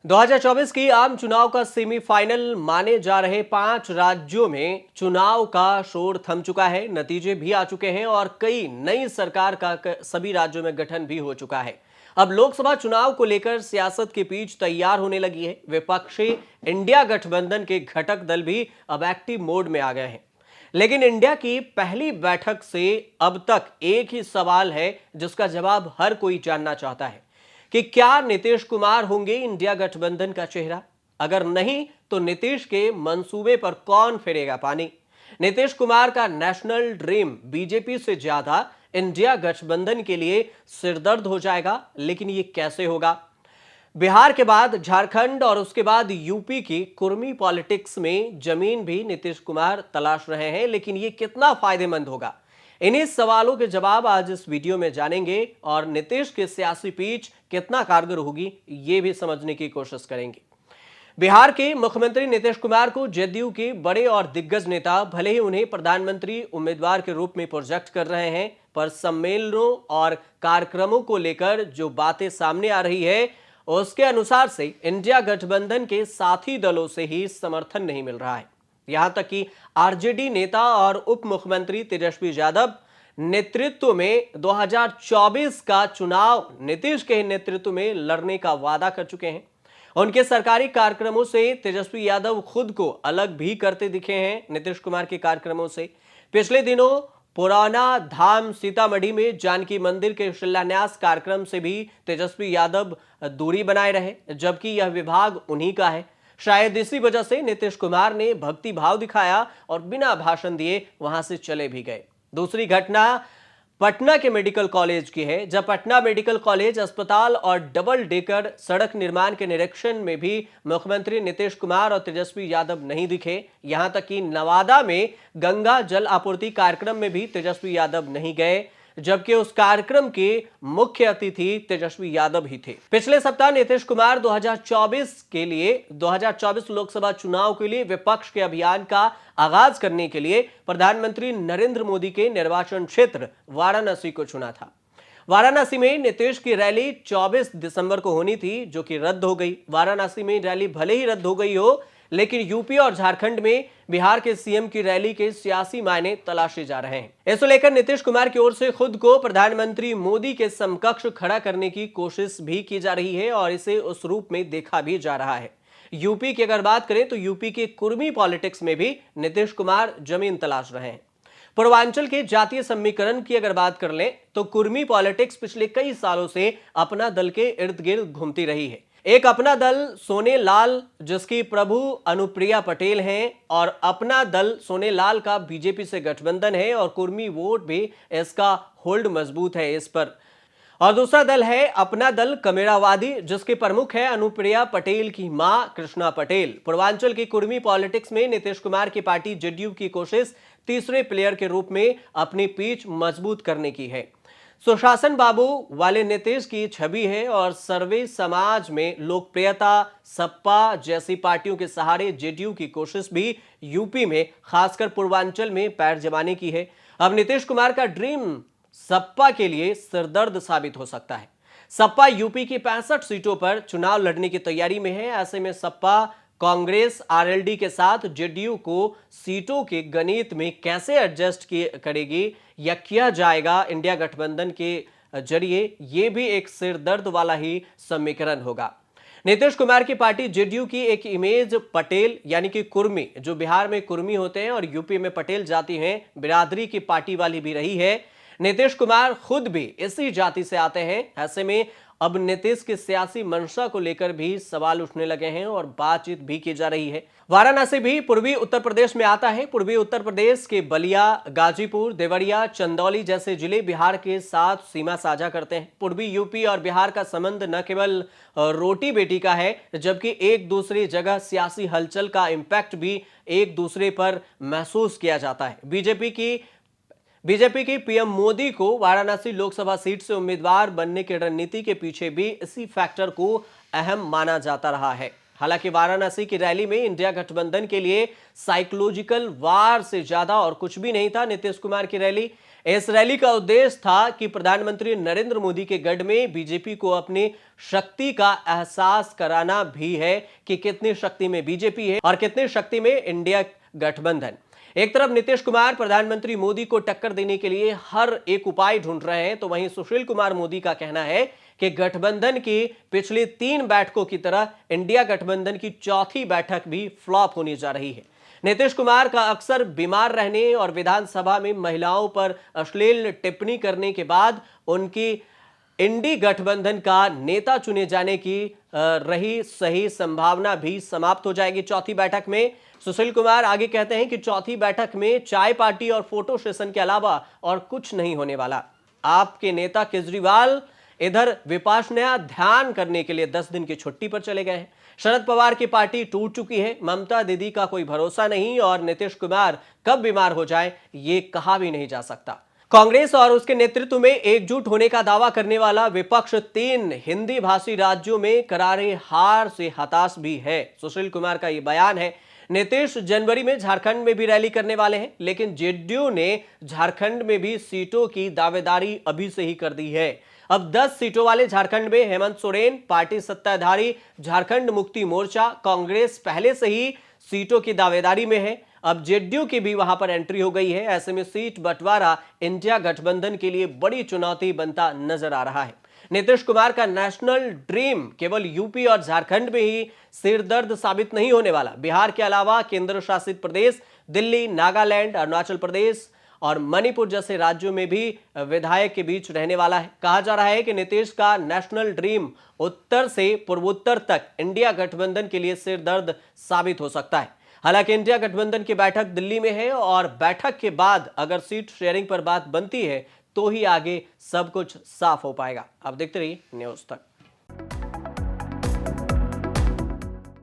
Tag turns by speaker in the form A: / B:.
A: 2024 की आम चुनाव का सेमीफाइनल माने जा रहे 5 राज्यों में चुनाव का शोर थम चुका है। नतीजे भी आ चुके हैं और कई नई सरकार का सभी राज्यों में गठन भी हो चुका है। अब लोकसभा चुनाव को लेकर सियासत की पिच तैयार होने लगी है। विपक्षी इंडिया गठबंधन के घटक दल भी अब एक्टिव मोड में आ गए हैं। लेकिन इंडिया की पहली बैठक से अब तक एक ही सवाल है जिसका जवाब हर कोई जानना चाहता है कि क्या नीतीश कुमार होंगे इंडिया गठबंधन का चेहरा। अगर नहीं तो नीतीश के मंसूबे पर कौन फेरेगा पानी। नीतीश कुमार का नेशनल ड्रीम बीजेपी से ज्यादा इंडिया गठबंधन के लिए सिरदर्द हो जाएगा, लेकिन ये कैसे होगा। बिहार के बाद झारखंड और उसके बाद यूपी की कुर्मी पॉलिटिक्स में जमीन भी नीतीश कुमार तलाश रहे हैं, लेकिन ये कितना फायदेमंद होगा। इन्हीं सवालों के जवाब आज इस वीडियो में जानेंगे और नीतीश की सियासी पिच कितना कारगर होगी ये भी समझने की कोशिश करेंगे। बिहार के मुख्यमंत्री नीतीश कुमार को जदयू के बड़े और दिग्गज नेता भले ही उन्हें प्रधानमंत्री उम्मीदवार के रूप में प्रोजेक्ट कर रहे हैं, पर सम्मेलनों और कार्यक्रमों को लेकर जो बातें सामने आ रही है उसके अनुसार से इंडिया गठबंधन के साथी दलों से ही समर्थन नहीं मिल रहा है। यहां तक कि आरजेडी नेता और उप मुख्यमंत्री तेजस्वी यादव नेतृत्व में 2024 का चुनाव नीतीश के नेतृत्व में लड़ने का वादा कर चुके हैं। उनके सरकारी कार्यक्रमों से तेजस्वी यादव खुद को अलग भी करते दिखे हैं नीतीश कुमार के कार्यक्रमों से। पिछले दिनों पुराना धाम सीतामढ़ी में जानकी मंदिर के शिलान्यास कार्यक्रम से भी तेजस्वी यादव दूरी बनाए रहे, जबकि यह विभाग उन्हीं का है। शायद इसी वजह से नीतीश कुमार ने भक्ति भाव दिखाया और बिना भाषण दिए वहां से चले भी गए। दूसरी घटना पटना के मेडिकल कॉलेज की है, जब पटना मेडिकल कॉलेज अस्पताल और डबल डेकर सड़क निर्माण के निरीक्षण में भी मुख्यमंत्री नीतीश कुमार और तेजस्वी यादव नहीं दिखे। यहां तक कि नवादा में गंगा जल आपूर्ति कार्यक्रम में भी तेजस्वी यादव नहीं गए, जबकि उस कार्यक्रम के मुख्य अतिथि तेजस्वी यादव ही थे। पिछले सप्ताह नीतीश कुमार 2024 लोकसभा चुनाव के लिए विपक्ष के अभियान का आगाज करने के लिए प्रधानमंत्री नरेंद्र मोदी के निर्वाचन क्षेत्र वाराणसी को चुना था। वाराणसी में नीतीश की रैली 24 दिसंबर को होनी थी, जो कि रद्द हो गई। वाराणसी में रैली भले ही रद्द हो गई हो, लेकिन यूपी और झारखंड में बिहार के सीएम की रैली के सियासी मायने तलाशे जा रहे हैं। इसको लेकर नीतीश कुमार की ओर से खुद को प्रधानमंत्री मोदी के समकक्ष खड़ा करने की कोशिश भी की जा रही है और इसे उस रूप में देखा भी जा रहा है। यूपी की अगर बात करें तो यूपी के कुर्मी पॉलिटिक्स में भी नीतीश कुमार जमीन तलाश रहे हैं। पूर्वांचल के जातीय समीकरण की अगर बात कर लें तो कुर्मी पॉलिटिक्स पिछले कई सालों से अपना दल के इर्द गिर्द घूमती रही है। एक अपना दल सोनेलाल, जिसकी प्रभु अनुप्रिया पटेल हैं, और अपना दल सोनेलाल का बीजेपी से गठबंधन है और कुर्मी वोट भी इसका होल्ड मजबूत है इस पर। और दूसरा दल है अपना दल कमेरावादी, जिसके प्रमुख है अनुप्रिया पटेल की मां कृष्णा पटेल। पूर्वांचल की कुर्मी पॉलिटिक्स में नीतीश कुमार की पार्टी जदयू की कोशिश तीसरे प्लेयर के रूप में अपनी पीठ मजबूत करने की है। सुशासन बाबू वाले नीतीश की छवि है और सर्वे समाज में लोकप्रियता सपा जैसी पार्टियों के सहारे जेडीयू की कोशिश भी यूपी में खासकर पूर्वांचल में पैर जमाने की है। अब नीतीश कुमार का ड्रीम सपा के लिए सिरदर्द साबित हो सकता है। सपा यूपी की 65 सीटों पर चुनाव लड़ने की तैयारी में है। ऐसे में सपा कांग्रेस आरएलडी के साथ जेडीयू को सीटों के गणित में कैसे एडजस्ट करेगी या किया जाएगा इंडिया गठबंधन के जरिए, यह भी एक सिरदर्द वाला ही समीकरण होगा। नीतीश कुमार की पार्टी जेडीयू की एक इमेज पटेल यानी कि कुर्मी, जो बिहार में कुर्मी होते हैं और यूपी में पटेल जाति हैं, बिरादरी की पार्टी वाली भी रही है। नीतीश कुमार खुद भी इसी जाति से आते हैं। ऐसे में अब नीतीश की सियासी मंशा को लेकर भी सवाल उठने लगे हैं और बातचीत भी की जा रही है। वाराणसी भी पूर्वी उत्तर प्रदेश में आता है। पूर्वी उत्तर प्रदेश के बलिया, गाजीपुर, देवरिया, चंदौली जैसे जिले बिहार के साथ सीमा साझा करते हैं। पूर्वी यूपी और बिहार का संबंध न केवल रोटी बेटी का है, जबकि एक दूसरी जगह सियासी हलचल का इंपैक्ट भी एक दूसरे पर महसूस किया जाता है। बीजेपी की पीएम मोदी को वाराणसी लोकसभा सीट से उम्मीदवार बनने की रणनीति के पीछे भी इसी फैक्टर को अहम माना जाता रहा है। हालांकि वाराणसी की रैली में इंडिया गठबंधन के लिए साइकोलॉजिकल वार से ज्यादा और कुछ भी नहीं था। नीतीश कुमार की रैली, इस रैली का उद्देश्य था कि प्रधानमंत्री नरेंद्र मोदी के गढ़ में बीजेपी को अपनी शक्ति का एहसास कराना भी है कि कितनी शक्ति में बीजेपी है और कितनी शक्ति में इंडिया गठबंधन। एक तरफ नीतीश कुमार प्रधानमंत्री मोदी को टक्कर देने के लिए हर एक उपाय ढूंढ रहे हैं, तो वहीं सुशील कुमार मोदी का कहना है कि गठबंधन की पिछली 3 बैठकों की तरह इंडिया गठबंधन की चौथी बैठक भी फ्लॉप होने जा रही है। नीतीश कुमार का अक्सर बीमार रहने और विधानसभा में महिलाओं पर अश्लील टिप्पणी करने के बाद उनकी इंडी गठबंधन का नेता चुने जाने की रही सही संभावना भी समाप्त हो जाएगी चौथी बैठक में। सुशील कुमार आगे कहते हैं कि चौथी बैठक में चाय पार्टी और फोटो सेशन के अलावा और कुछ नहीं होने वाला। आपके नेता केजरीवाल इधर विपश्यना ध्यान करने के लिए 10 दिन की छुट्टी पर चले गए हैं। शरद पवार की पार्टी टूट चुकी है, ममता दीदी का कोई भरोसा नहीं और नीतीश कुमार कब बीमार हो जाए ये कहा भी नहीं जा सकता। कांग्रेस और उसके नेतृत्व में एकजुट होने का दावा करने वाला विपक्ष 3 हिंदी भाषी राज्यों में करारे हार से हताश भी है। सुशील कुमार का यह बयान है। नीतीश जनवरी में झारखंड में भी रैली करने वाले हैं, लेकिन जेडीयू ने झारखंड में भी सीटों की दावेदारी अभी से ही कर दी है। अब 10 सीटों वाले झारखंड में हेमंत सोरेन, पार्टी सत्ताधारी झारखंड मुक्ति मोर्चा, कांग्रेस पहले से ही सीटों की दावेदारी में है। अब जेडीयू की भी वहां पर एंट्री हो गई है। ऐसे में सीट बंटवारा इंडिया गठबंधन के लिए बड़ी चुनौती बनता नजर आ रहा है। नीतीश कुमार का नेशनल ड्रीम केवल यूपी और झारखंड में ही सिरदर्द साबित नहीं होने वाला। बिहार के अलावा केंद्र शासित प्रदेश दिल्ली, नागालैंड, अरुणाचल प्रदेश और मणिपुर जैसे राज्यों में भी विधायक के बीच रहने वाला है। कहा जा रहा है कि नीतीश का नेशनल ड्रीम उत्तर से पूर्वोत्तर तक इंडिया गठबंधन के लिए सिरदर्द साबित हो सकता है। हालांकि इंडिया गठबंधन की बैठक दिल्ली में है और बैठक के बाद अगर सीट शेयरिंग पर बात बनती है तो ही आगे सब कुछ साफ हो पाएगा। आप देखते रहिए न्यूज़ तक।